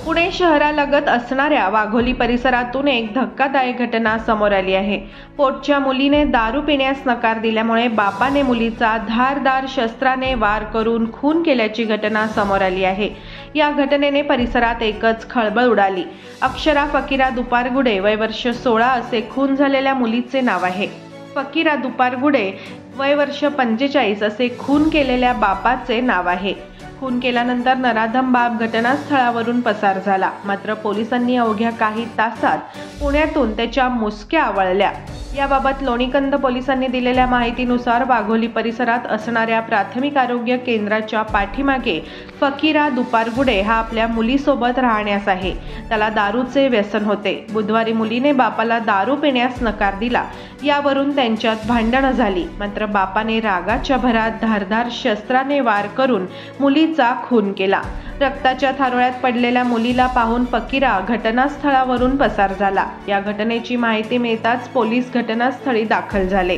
पुणे शहरालगत असणाऱ्या वाघोली परिसरातून एक धक्कादायक घटना समोर आली आहे। पोटच्या मुलीने दारू पिण्यास नकार दिल्यामुळे बापाने मुलीचा धारदार शस्त्राने वार करून खून केल्याची घटना समोर आली आहे। या घटनेने परिसरात एकच खळबळ उडाली। अक्षरा फकीरा दुपारगुडे वय वर्ष 16 असे खून झालेल्या मुलीचे नाव आहे। फकीरा दुपारगुडे वय वर्ष 45 असे खून केलेल्या बापाचे नाव आहे। खून केल्यानंतर नराधम बाप घटनास्थळावरून पसार झाला। मात्र पोलिसांनी अवघ्या काही तासात पुण्यातून त्याच्या मुसक्या आवळल्या। याबाबत लोणीकंद पोलिसांनी दिलेल्या माहितीनुसार वाघोली परिसरात असणाऱ्या प्राथमिक आरोग्य केंद्राच्या पाठीमागे फकीरा दुपारगुडे हा आपल्या मुलीसोबत राहण्यास आहे। त्याला दारूचे व्यसन होते। बुधवारी मुलीने बापाला दारू पिण्यास नकार दिला। यावरून त्यांच्यात भांडणं झाली। मात्र बापाने रागाच्या भरात धारदार शस्त्राने वार करून मुलीचा खून केला। रक्ताच्या थारोळ्यात पडलेल्या मुलीला पाहून फकीरा घटनास्थळावरून पसार झाला। या घटनेची माहिती मिळताच पोलीस घटनास्थळी दाखल झाले।